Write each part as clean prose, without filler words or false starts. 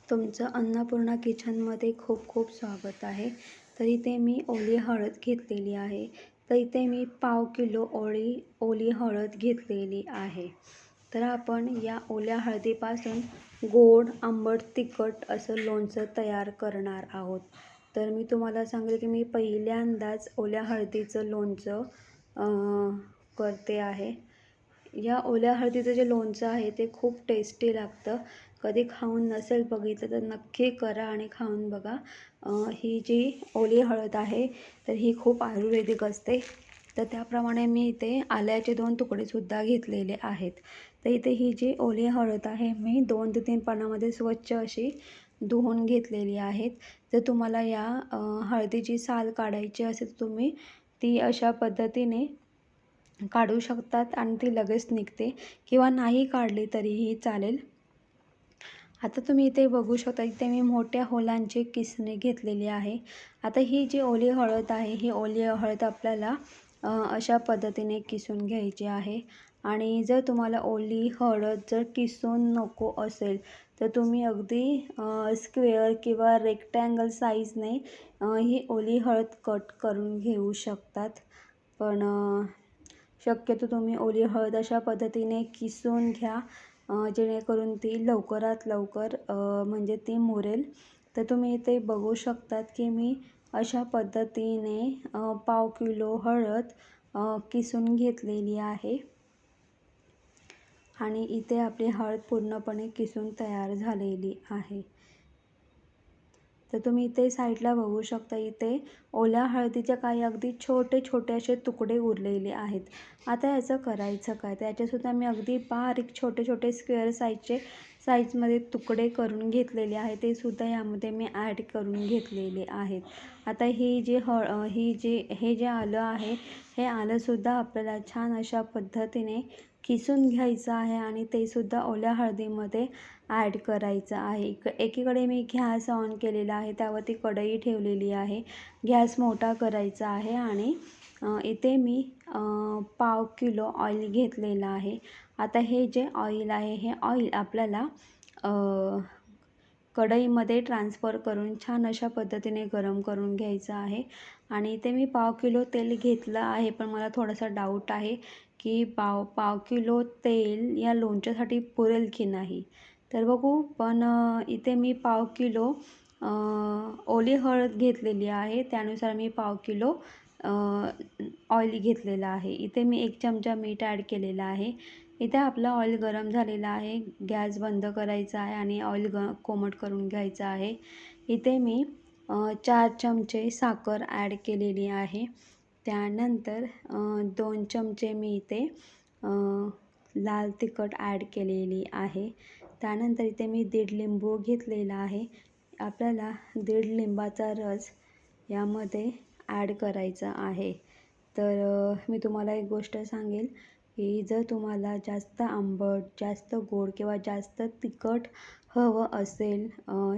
तुमचं अन्नपूर्णा किचनमध्ये खूप खूप स्वागत आहे. तर इथे मी ओली हळद घेतलेली आहे. तर इथे मी पाव किलो ओली हळद घेतलेली आहे. तर आपण या ओल्या हळदीपासून गोड, आंबट, तिखट असं लोणचं तयार करणार आहोत. तर मी तुम्हाला सांगेल की मी पहिल्यांदाच ओल्या हळदीचं लोणचं करते आहे. या ओल्या हळदीचं जे लोणचं आहे ते खूप टेस्टी लागतं. कधी खाऊन नसेल बघितलं तर नक्की करा आणि खाऊन बघा. ही जी ओली हळद आहे तर ही खूप आयुर्वेदिक असते. तर त्याप्रमाणे मी इथे आल्याचे 2 तुकडेसुद्धा घेतलेले आहेत. तर इथे ही जी ओली हळद आहे मी 2 ते 3 पाण्यामध्ये स्वच्छ अशी धुवून घेतलेली आहेत. जर तुम्हाला या हळदीची साल काढायची असेल तर तुम्ही ती अशा पद्धतीने काढू शकतात आणि ती लगेच निघते किंवा नाही काढली तरीही चालेल. आता तुम्ही इथे बघू शकता, इथे मी मोठ्या होलांची किसणी घेतलेली आहे. आता ही जी ओली हळद आहे, ही ओली हळद आपल्याला अशा पद्धतीने किसून घ्यायची आहे. आणि जर तुम्हाला ओली हळद जर किसून नको असेल तर तुम्ही अगदी स्क्वेअर किंवा रेक्टँगल साईजने ही ओली हळद कट करून घेऊ शकतात. पण शक्यतो तुम्ही ओली हळद अशा पद्धतीने किसून घ्या, जेणेकरून ती लवकरात लवकर म्हणजे ती मुरेल. तर तुम्ही इथे बघू शकतात की मी अशा पद्धतीने पाव किलो हळद किसून घेतलेली आहे आणि इथे आपली हळद पूर्णपणे किसून तयार झालेली आहे. तर तुम्ही इथे साईडला बघू शकता, इथे ओल्या हळदीच्या काही अगदी छोटे छोटे असे तुकडे उरलेले आहेत. आता याचं करायचं काय, तर याचेसुद्धा मी अगदी बारीक छोटे छोटे स्क्वेअर साईजमध्ये तुकडे करून घेतलेले आहे. ते सुद्धा यामध्ये मी ॲड करून घेतलेले आहेत. आता ही हे जे आलं आहे, हे आलंसुद्धा आपल्याला छान अशा पद्धतीने किसून घ्यायचं आहे आणि ते सुद्धा ओल्या हळदीमध्ये ॲड करायचं आहे. एकीकडे मी गॅस ऑन केलेला आहे, त्यावरती कढई ठेवलेली आहे. गॅस मोठा करायचा आहे आणि इथे मी पाव किलो ऑइल घेतलेलं आहे. आता हे जे ऑइल आहे, हे ऑइल आपल्याला कढईमध्ये ट्रान्सफर करून छान अशा पद्धतीने गरम करून घ्यायचं आहे. आणि इथे मी पाव किलो तेल घेतलं आहे, पण मला थोडासा डाऊट आहे की पाव किलो तेल या लोणच्यासाठी पुरेल की नाही. तर बघू. पण इथे मी पाव किलो ओली हळद घेतलेली आहे, त्यानुसार मी पाव किलो ऑइल घेतलेलं आहे. इथे मी 1 चमचा मीठ ॲड केलेलं आहे. इथे आपला ऑइल गरम झालेला आहे. गॅस बंद करायचा आहे आणि ऑइल कोमट करून घ्यायचं आहे. इथे मी 4 चमचे साखर ॲड केलेली आहे. त्यानंतर 2 चमचे मी इथे लाल तिखट ॲड केलेली आहे. त्यानंतर इथे मी 1.5 लिंबू घेतलेला आहे. आपल्याला 1.5 लिंबाचा रस यामध्ये ॲड करायचा आहे. तर मी तुम्हाला एक गोष्ट सांगेल की जर तुम्हाला जास्त आंबट, जास्त गोड किंवा जास्त तिखट हवं असेल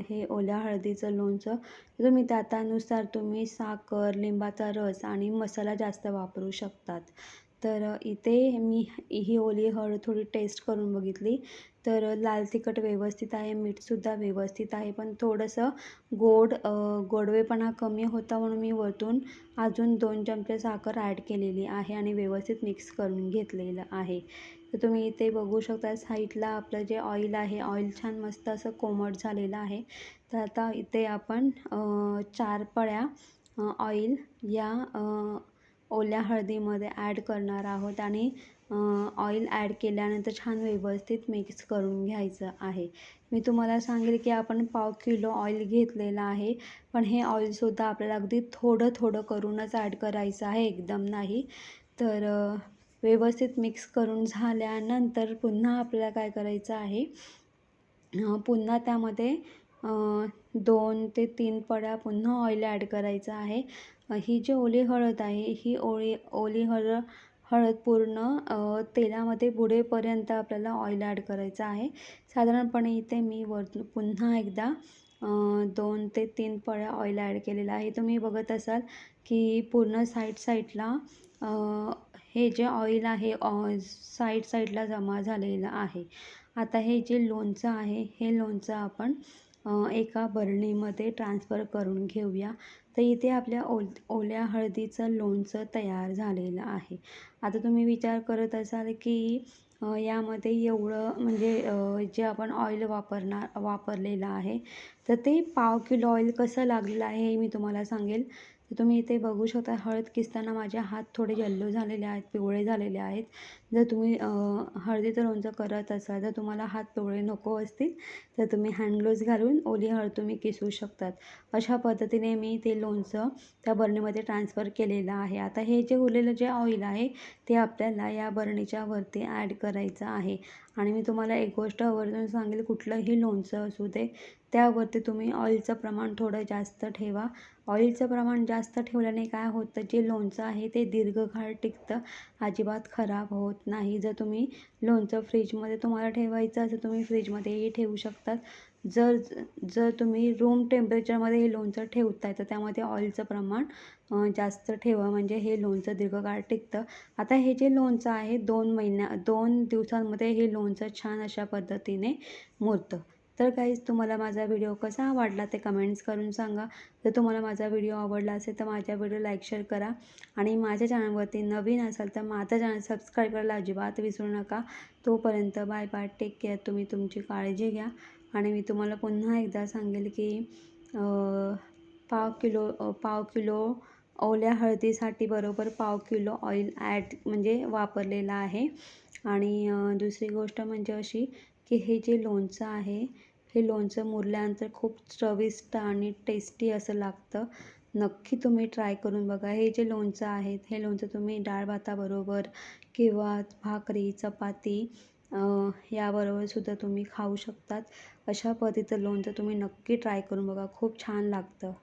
हे ओल्या हळदीचं लोणचं, तर तुम्ही त्यानुसार तुम्ही साखर, लिंबाचा रस आणि मसाला जास्त वापरू शकतात. तर इथे मी ही ओली हळद थोडी टेस्ट करून बघितली, तर लाल तिखट व्यवस्थित आहे, मीठसुद्धा व्यवस्थित आहे. पण थोडंसं गोडवेपणा कमी होता म्हणून मी वरतून अजून 2 चमचे साखर ॲड केलेली आहे आणि व्यवस्थित मिक्स करून घेतलेलं आहे. तर तुम्ही इथे बघू शकता, साईडला आपलं जे ऑइल आहे, ऑइल छान मस्त असं कोमट झालेलं आहे. तर आता इथे आपण 4 पळ्या ऑइल या ओल्या हळदीमध्ये ॲड करणार आहोत आणि ऑइल ॲड केल्यानंतर छान व्यवस्थित मिक्स करून घ्यायचं आहे. मी तुम्हाला सांगेल की आपण पाव किलो ऑइल घेतलेलं आहे, पण हे ऑइलसुद्धा आपल्याला अगदी थोडं थोडं करूनच ॲड करायचं आहे, एकदम नाही. तर व्यवस्थित मिक्स करून झाल्यानंतर पुन्हा आपल्याला काय करायचं आहे, पुन्हा त्यामध्ये 2 ते 3 पळ्या पुन्हा ऑइल ॲड करायचं आहे. ही जी ओली हळद आहे, ही ओली हळद पूर्ण तेलामध्ये बुडेपर्यंत आपल्याला ऑइल ॲड करायचं आहे. साधारणपणे इथे मी वरतून पुन्हा एकदा 2 ते 3 पळ्या ऑइल ॲड केलेलं आहे. तुम्ही बघत असाल की पूर्ण साईडला हे जे ऑइल आहे साईडला जमा झालेलं आहे. आता हे जे लोणचं आहे, हे लोणचं आपण एका बरणीमध्ये ट्रान्सफर करून घेऊया. तर इथे आपल्या ओल्या हळदीचं लोणचं तयार झालेलं आहे. आता तुम्ही विचार करत असाल की यामध्ये एवढं म्हणजे जे आपण ऑइल वापरलेलं आहे, तर ते पाव किलो ऑइल कसं लागलेलं आहे हे मी तुम्हाला सांगेल. तर तुम्ही इथे बघू शकता हळद किसताना माझे हात थोडे येल्लो झालेले आहेत, पिवळे झालेले आहेत. जर तुम्ही हळदीचं लोणचं करत असाल, जर तुम्हाला हात पिवळे नको असतील, तर तुम्ही हँड ग्लोव्ज घालून ओली हळद तुम्ही किसू शकतात. अशा पद्धतीने मी ते लोणचं त्या बरणीमध्ये ट्रान्सफर केलेलं आहे. आता हे जे उरलेलं जे ऑइल आहे, ते आपल्याला या बरणीच्या वरती ॲड करायचं आहे. आणि मी तुम्हाला एक गोष्ट आवर्जून सांगेल, कुठलंही लोणचं असू दे, त्यावरती तुम्ही ऑइलचं प्रमाण थोडं जास्त ठेवा. ऑइलचं प्रमाण जास्त ठेवल्याने काय होतं, जे लोणचं आहे ते दीर्घकाळ टिकतं, अजिबात खराब होत नाही. जर तुम्ही लोणचं फ्रीजमध्ये तुम्हाला ठेवायचं असेल, तुम्ही फ्रीजमध्येही ठेवू शकतात. जर जर तुम्ही रूम टेम्परेचरमध्ये हे लोणचं ठेवताय, तर त्यामध्ये ऑइलचं प्रमाण जास्त ठेवा, म्हणजे हे लोणचं दीर्घकाळ टिकतं. आता हे जे लोणचं आहे 2 दिवसांमध्ये हे लोणचं छान अशा पद्धतीने मुरतं. तर गाईज, तुम्हाला माझा व्हिडिओ कसा वाटला ते कमेंट्स करून सांगा. जर तुम्हाला माझा व्हिडिओ आवडला असेल तर माझ्या व्हिडिओ लाईक शेअर करा. आणि माझ्या चॅनलवरती नवीन असाल तर माझं चॅनल सबस्क्राईब करायला अजिबात विसरू नका. तोपर्यंत बाय बाय, टेक केअर. तुम्ही तुमची काळजी घ्या. आणि मी तुम्हाला पुन्हा एकदा सांगेल की पाव किलो ओल्या हळदीसाठी बरोबर पाव किलो ऑइल म्हणजे वापरलेलं आहे. आणि दुसरी गोष्ट म्हणजे अशी की हे जे लोणचं आहे, हे लोणचं मुरल्यानंतर खूप चविष्ट आणि टेस्टी असं लागतं. नक्की तुम्ही ट्राय करून बघा. हे जे लोणचं आहे, हे लोणचं तुम्ही डाळ भाताबरोबर किंवा भाकरी, चपाती याबरोबरसुद्धा तुम्ही खाऊ शकतात. अशा पद्धतीचं लोणचं तुम्ही नक्की ट्राय करून बघा. खूप छान लागतं.